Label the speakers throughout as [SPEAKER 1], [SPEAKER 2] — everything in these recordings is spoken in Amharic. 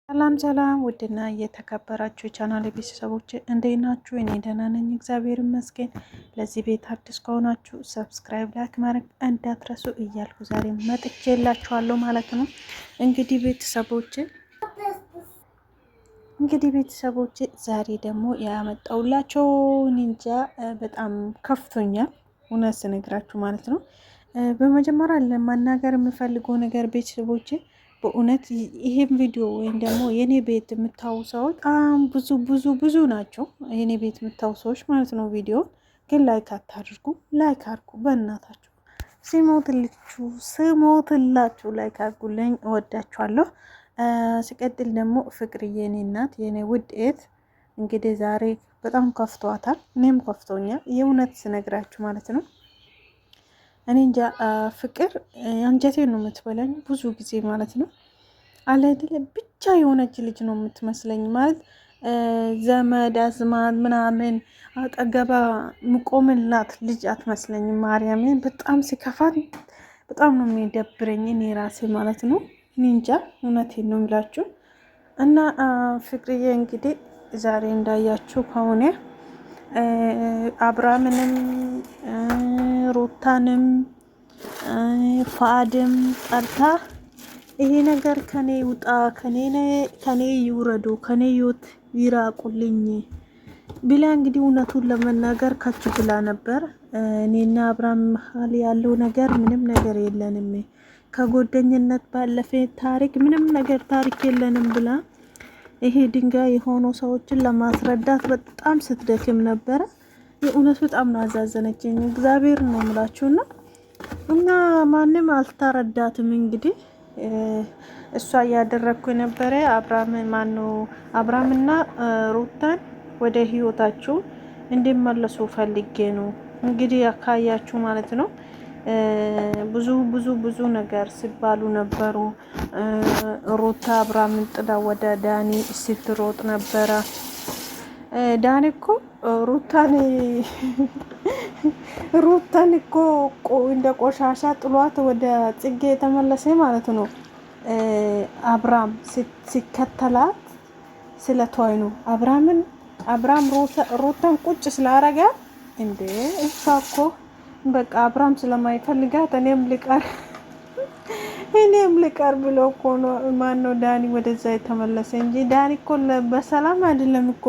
[SPEAKER 1] ሰላም ሰላም፣ ውድና እየተከበራችሁ የቻናል ቤተሰቦች እንዴት ናችሁ? እኔ ደህና ነኝ፣ እግዚአብሔር ይመስገን። ለዚህ ቤት አዲስ ከሆናችሁ ሰብስክራይብ፣ ላይክ ማድረግ እንዳትረሱ እያልኩ ዛሬ መጥቼላችኋለሁ ማለት ነው። እንግዲህ ቤተሰቦች ዛሬ ደግሞ ያመጣውላቸው ኒንጃ በጣም ከፍቶኛል፣ እውነት ስነግራችሁ ማለት ነው። በመጀመሪያ ለማናገር የምፈልገው ነገር ቤተሰቦች በእውነት ይሄን ቪዲዮ ወይም ደግሞ የኔ ቤት የምታዩ ሰዎች በጣም ብዙ ናቸው። የኔ ቤት የምታዩ ሰዎች ማለት ነው። ቪዲዮ ግን ላይክ አታድርጉ። ላይክ አድርጉ በእናታችሁ፣ ስሞትላችሁ ላይክ አድርጉልኝ። እወዳችኋለሁ። ሲቀጥል ደግሞ ፍቅርዬ የኔ እናት የኔ ውድ ኤት እንግዲህ ዛሬ በጣም ከፍቷታል። እኔም ከፍቶኛል የእውነት ስነግራችሁ ማለት ነው። እኔ እንጃ ፍቅር አንጀቴን ነው የምትበላኝ ብዙ ጊዜ ማለት ነው። አለ አይደለ ብቻ የሆነች ልጅ ነው የምትመስለኝ ማለት ዘመድ አዝማድ ምናምን አጠገባ ምቆምላት ልጅ አትመስለኝም። ማርያምን በጣም ሲከፋት በጣም ነው የሚደብረኝ እኔ ራሴ ማለት ነው። እኔ እንጃ እውነቴን ነው የሚላችሁ። እና ፍቅርዬ እንግዲህ ዛሬ እንዳያችሁ ከሆነ አብርሃምንም ሩታንም ፋድም ጠርታ ይሄ ነገር ከኔ ውጣ፣ ከኔ ይውረዱ፣ ከኔ ህይወት ይራቁልኝ ብላ እንግዲህ እውነቱን ለመናገር ከች ብላ ነበር። እኔና አብርሃም መሀል ያለው ነገር ምንም ነገር የለንም፣ ከጓደኝነት ባለፈ ምንም ነገር ታሪክ የለንም ብላ ይሄ ድንጋይ የሆኑ ሰዎችን ለማስረዳት በጣም ስትደክም ነበረ። የእውነት በጣም ነው አዛዘነችኝ። እግዚአብሔር ነው የምላችሁና እና ማንም አልተረዳትም። እንግዲህ እሷ እያደረግኩ የነበረ አብርሃምና ሩታን ወደ ህይወታችሁ እንዲመለሱ ፈልጌ ነው። እንግዲህ ያካያችሁ ማለት ነው። ብዙ ነገር ሲባሉ ነበሩ። ሩታ አብርሃምን ጥላ ወደ ዳኒ ስትሮጥ ነበረ። ዳኒ እኮ ሩታን እኮ እንደ ቆሻሻ ጥሏት ወደ ጽጌ የተመለሰ ማለት ነው። አብርሃም ሲከተላት ስለተዋይ ነው። አብርሃም ሩታን ቁጭ ስላረጋ እንዴ እሷ እኮ በቃ አብርሃም ስለማይፈልጋት እኔም ልቀር ብሎ እኮ ነው ማነው ዳኒ ወደዛ የተመለሰ እንጂ ዳኒ እኮ በሰላም አይደለም እኮ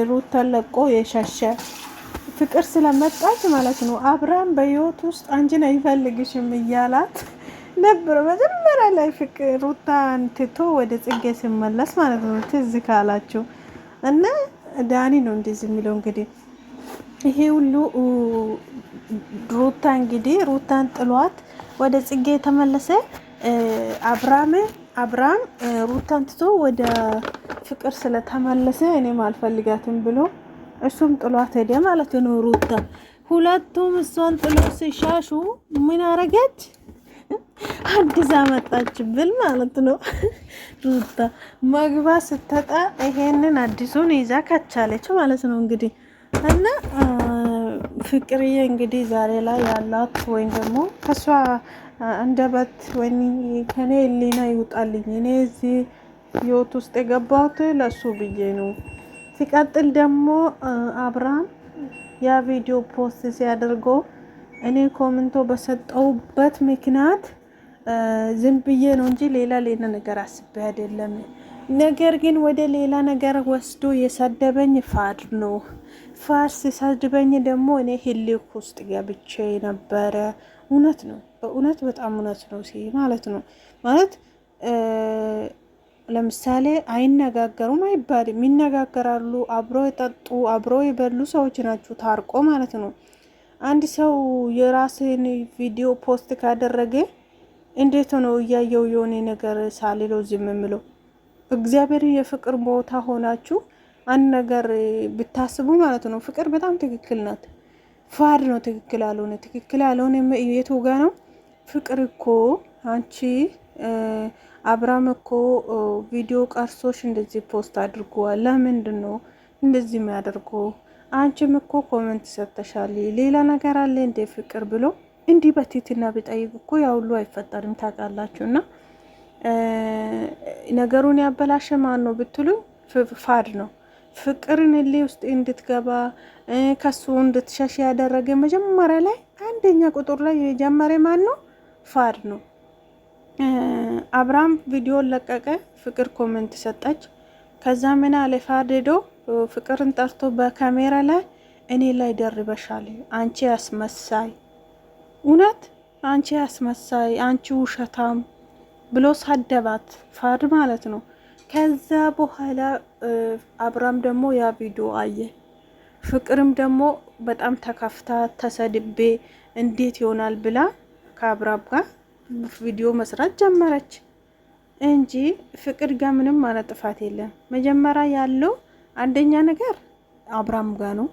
[SPEAKER 1] ሩታን ለቆ የሸሸ። ፍቅር ስለመጣች ማለት ነው። አብርሃም በህይወት ውስጥ አንቺን አይፈልግሽም እያላት ነበር መጀመሪያ ላይ ፍቅር ሩታን ትቶ ወደ ጽጌ ሲመለስ ማለት ነው። ትዝ ካላችሁ እና ዳኒ ነው እንደዚህ የሚለው እንግዲህ ይሄ ሁሉ ሩታን ጥሏት ወደ ጽጌ የተመለሰ አብርሃም ሩታን ትቶ ወደ ፍቅር ስለተመለሰ እኔም አልፈልጋትም ብሎ እሱም ጥሏት ሄደ ማለት ነው። ሩታ ሁለቱም እሷን ጥሎ ሲሻሹ ምን አረገች? አዲስ አመጣች ብል ማለት ነው። ሩታ መግባ ስትጣ ይሄንን አዲሱን ይዛ ካቻለች ማለት ነው እንግዲህ እና ፍቅርዬ እንግዲህ ዛሬ ላይ ያላት ወይም ደግሞ ከሷ አንደበት ወይም ከኔ ሊና ይውጣልኝ። እኔ እዚህ ህይወት ውስጥ የገባሁት ለሱ ብዬ ነው። ሲቀጥል ደግሞ አብርሃም ያ ቪዲዮ ፖስት ሲያደርገው እኔ ኮሜንቶ በሰጠውበት ምክንያት ዝም ብዬ ነው እንጂ ሌላ ነገር አስቤ አይደለም። ነገር ግን ወደ ሌላ ነገር ወስዶ የሰደበኝ ፋድ ነው። ፋድ ሲሰድበኝ ደግሞ እኔ ህሊክ ውስጥ ገብቼ ነበረ። እውነት ነው፣ በእውነት በጣም እውነት ነው ማለት ነው። ማለት ለምሳሌ አይነጋገሩም አይባልም፣ ይነጋገራሉ። አብሮ የጠጡ አብሮ የበሉ ሰዎች ናቸው ታርቆ ማለት ነው። አንድ ሰው የራስን ቪዲዮ ፖስት ካደረገ እንዴት ነው እያየው የሆነ ነገር ሳልለው ዝም የምለው? እግዚአብሔር የፍቅር ቦታ ሆናችሁ አንድ ነገር ብታስቡ ማለት ነው። ፍቅር በጣም ትክክል ናት። ፋድ ነው ትክክል ያልሆነ የቱ ጋ ነው? ፍቅር እኮ አንቺ አብርሃም እኮ ቪዲዮ ቀርሶሽ እንደዚህ ፖስት አድርጓል። ለምንድን ነው እንደዚህ የሚያደርገው? አንቺም እኮ ኮሜንት ሰጥተሻል። ሌላ ነገር አለ እንደ ፍቅር ብሎ እንዲህ በቲትና ቢጠይቅ እኮ ያ ሁሉ አይፈጠርም ታውቃላችሁና ነገሩን ያበላሸ ማን ነው ብትሉኝ ፋድ ነው። ፍቅርን እሊ ውስጥ እንድትገባ ከሱ እንድትሸሽ ያደረገ መጀመሪያ ላይ አንደኛ ቁጥር ላይ የጀመረ ማን ነው? ፋድ ነው። አብርሃም ቪዲዮን ለቀቀ፣ ፍቅር ኮሜንት ሰጠች። ከዛ ምን አለ ፋድ ሄዶ ፍቅርን ጠርቶ በካሜራ ላይ እኔ ላይ ደርበሻል፣ አንቺ ያስመሳይ፣ እውነት አንቺ ያስመሳይ፣ አንቺ ውሸታም ብሎ ሳደባት፣ ፋድ ማለት ነው። ከዛ በኋላ አብርሃም ደግሞ ያ ቪዲዮ አየ። ፍቅርም ደግሞ በጣም ተከፍታ ተሰድቤ እንዴት ይሆናል ብላ ከአብርሃም ጋር ቪዲዮ መስራት ጀመረች እንጂ ፍቅር ጋር ምንም ማለት ጥፋት የለም። መጀመሪያ ያለው አንደኛ ነገር አብርሃም ጋር ነው፣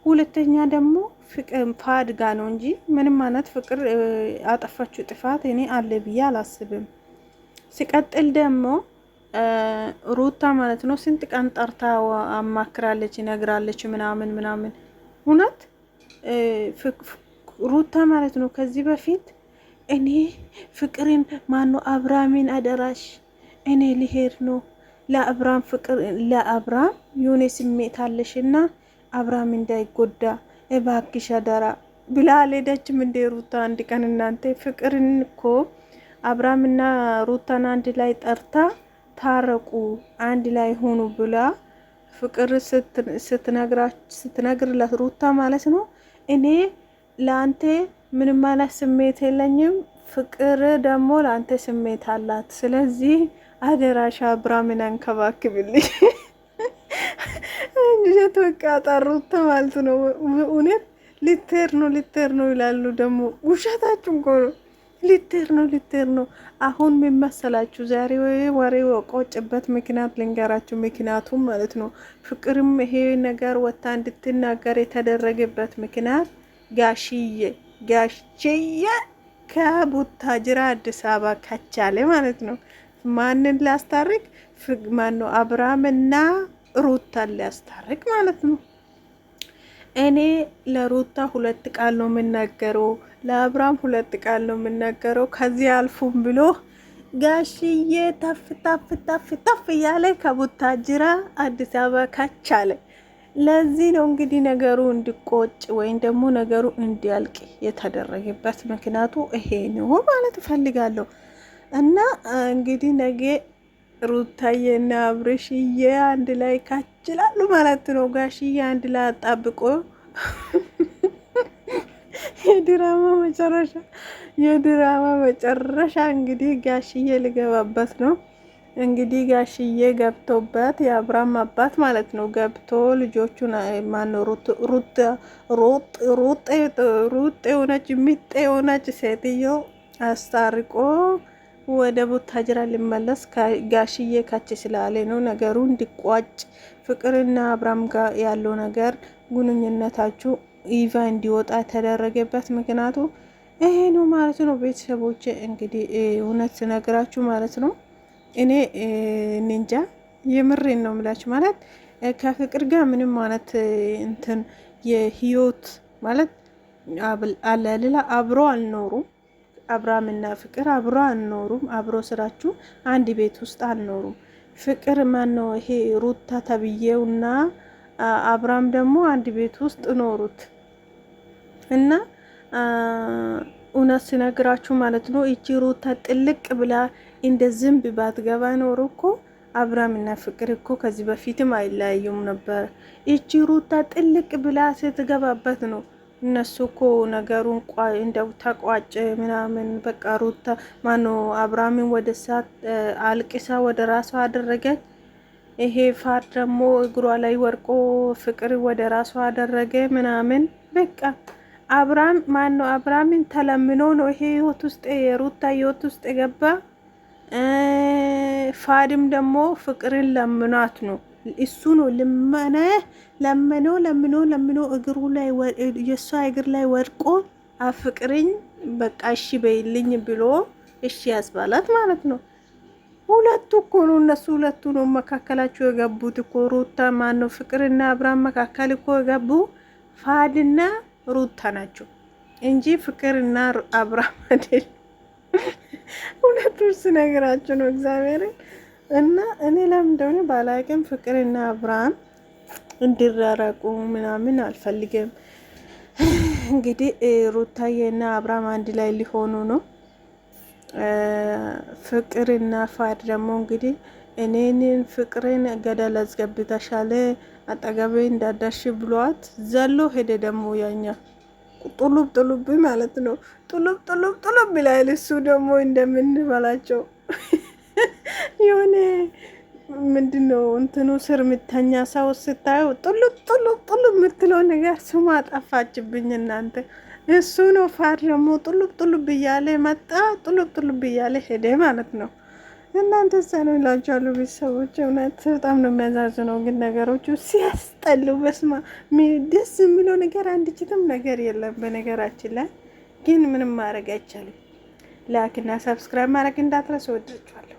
[SPEAKER 1] ሁለተኛ ደግሞ ፍቅር ፋድ ጋር ነው እንጂ ምንም ማለት ፍቅር አጠፋችው ጥፋት እኔ አለ ብዬ አላስብም። ሲቀጥል ደግሞ ሩታ ማለት ነው ስንት ቀን ጠርታ አማክራለች፣ ነግራለች ምናምን ምናምን። እውነት ሩታ ማለት ነው ከዚህ በፊት እኔ ፍቅርን ማኑ አብርሃምን አደራሽ እኔ ሊሄድ ነው ለአብርሃም ፍቅር ለአብርሃም የሆነ ስሜት አለሽና አብርሃም እንዳይጎዳ እባክሽ አደራ ብላ አልሄደችም እንደ ሩታ? አንድ ቀን እናንተ ፍቅርን እኮ አብርሃምና ሩታን አንድ ላይ ጠርታ ታረቁ አንድ ላይ ሆኑ ብላ ፍቅር ስትነግር ለሩታ ማለት ነው እኔ ለአንተ ምንም ማለት ስሜት የለኝም፣ ፍቅር ደግሞ ለአንተ ስሜት አላት፣ ስለዚህ አደራሻ አብርሃምን አንከባክብልኝ እንጀት በቃ ሩታ ማለት ነው። እውነት ሊትር ነው ይላሉ ደግሞ ውሸታችሁ እኮ ነው። ሊትር ነው። አሁን ምን መሰላችሁ? ዛሬ ወሬ ቆጭበት ምክንያት ልንገራችሁ። ምክንያቱም ማለት ነው ፍቅርም ይሄ ነገር ወታ እንድትናገር የተደረገበት ምክንያት ጋሽዬ ከቡታጅራ አዲስ አበባ ከቻለ ማለት ነው ማንን ሊያስታርቅ? ማን ነው? አብርሃምና ሩታን ሊያስታርቅ ማለት ነው። እኔ ለሩታ 2 ቃል ነው የምናገረው፣ ለአብርሃም 2 ቃል ነው የምናገረው። ከዚህ አልፉም ብሎ ጋሽዬ ተፍ እያለ ከቡታጅራ አዲስ አበባ ከቻለ። ለዚህ ነው እንግዲህ ነገሩ እንዲቆጭ ወይም ደግሞ ነገሩ እንዲያልቅ የተደረገበት ምክንያቱ ይሄ ነው ማለት እፈልጋለሁ። እና እንግዲህ ነገ ሩታዬና አብርሽዬ አንድ ላይ ካችላሉ ማለት ነው። ጋሽዬ አንድ ላይ አጣብቆ የድራማ መጨረሻ እንግዲህ ጋሽዬ ልገባበት ነው። እንግዲህ ጋሽዬ ገብቶበት የአብርሃም አባት ማለት ነው ገብቶ ልጆቹን ማነው ሩጥ የሆነች ሚጥ የሆነች ሴትዮ አስታርቆ ወደ ቡታጅራ ሊመለስ ጋሽዬ ካች ስላለ ነው ነገሩ እንዲቋጭ፣ ፍቅርና አብርሃም ጋር ያለው ነገር ግንኙነታችሁ ይፋ እንዲወጣ የተደረገበት ምክንያቱ ይሄ ነው ማለት ነው። ቤተሰቦች እንግዲህ እውነት ነግራችሁ ማለት ነው እኔ እንጃ የምሬን ነው የምላችሁ። ማለት ከፍቅር ጋር ምንም ማለት እንትን የህይወት ማለት አለሌላ አብሮ አልኖሩም። አብርሃምና ፍቅር አብሮ አልኖሩም። አብሮ ስራችሁ አንድ ቤት ውስጥ አልኖሩም። ፍቅር ማን ነው ይሄ ሩታ ተብዬውና አብርሃም ደግሞ አንድ ቤት ውስጥ ኖሩት እና እውነት ሲነግራችሁ ማለት ነው እቺ ሩታ ጥልቅ ብላ እንደ ዝንብ ባትገባ ኖሮ እኮ አብርሃምና ፍቅር እኮ ከዚህ በፊትም አይለያዩም ነበር። እቺ ሩታ ጥልቅ ብላ ስትገባበት ነው እነሱ እኮ ነገሩን እንደው ተቋጨ ምናምን። በቃ ሩታ ማኖ አብርሃምን ወደ ሳት አልቅሳ ወደ ራሷ አደረገች። ይሄ ፋር ደግሞ እግሯ ላይ ወርቆ ፍቅር ወደ ራሷ አደረገ ምናምን። በቃ አብርሃም ማን ነው አብርሃምን ተለምኖ ነው ይሄ ህይወት ውስጥ የሩታ ህይወት ውስጥ የገባ። ፋድም ደግሞ ፍቅርን ለምኗት ነው እሱ ነው ለምኖ እግሩ ላይ የሷ እግር ላይ ወድቆ አፍቅርኝ በቃ እሺ በይልኝ ብሎ እሺ ያስባላት ማለት ነው። ሁለቱ እኮ ነው እነሱ ሁለቱ ነው መካከላቸው የገቡት እኮ ሩታ ማን ነው ፍቅርና አብርሃም መካከል እኮ የገቡ ፋድና ሩታ ናቸው እንጂ ፍቅርና አብርሃም አይደል። ሁለቱም ስነግራችሁ ነው እግዚአብሔርን እና እኔ ለምን እንደሆነ ባላቅም ፍቅርና አብርሃም እንዲራራቁ ምናምን አልፈልግም። እንግዲህ ሩታዬና አብርሃም አንድ ላይ ሊሆኑ ነው። ፍቅርና ፋድ ደግሞ እንግዲህ እኔንን ፍቅርን ገደል አስገብተሻል አጠገቤ እንዳዳሽ ብሏት ዘሎ ሄደ። ደግሞ ያኛ ጡሉብ ጡሉብ ማለት ነው። ጡሉብ ጡሉብ ጡሉብ ይላል። እሱ ደግሞ እንደምንበላቸው የሆነ ምንድነው እንትኑ ስር ምተኛ ሰው ስታዩ ጡሉብ ጡሉብ ጡሉብ የምትለው ነገር ስሙ አጠፋችብኝ እናንተ። እሱ ነው ፋድ ደግሞ ጡሉብ ጡሉብ እያለ መጣ፣ ጡሉብ ጡሉብ እያለ ሄደ ማለት ነው። እናንተ ነው ይላችኋሉ ቤተሰቦች። እውነት በጣም ነው የሚያዛዝነው ግን ነገሮቹ ሲያስጠሉ። በስማ ደስ የሚለው ነገር አንድ ችትም ነገር የለም። በነገራችን ላይ ግን ምንም ማድረግ አይቻልም። ላይክ እና ሰብስክራይብ ማድረግ እንዳትረሱ። ወዳችኋለሁ።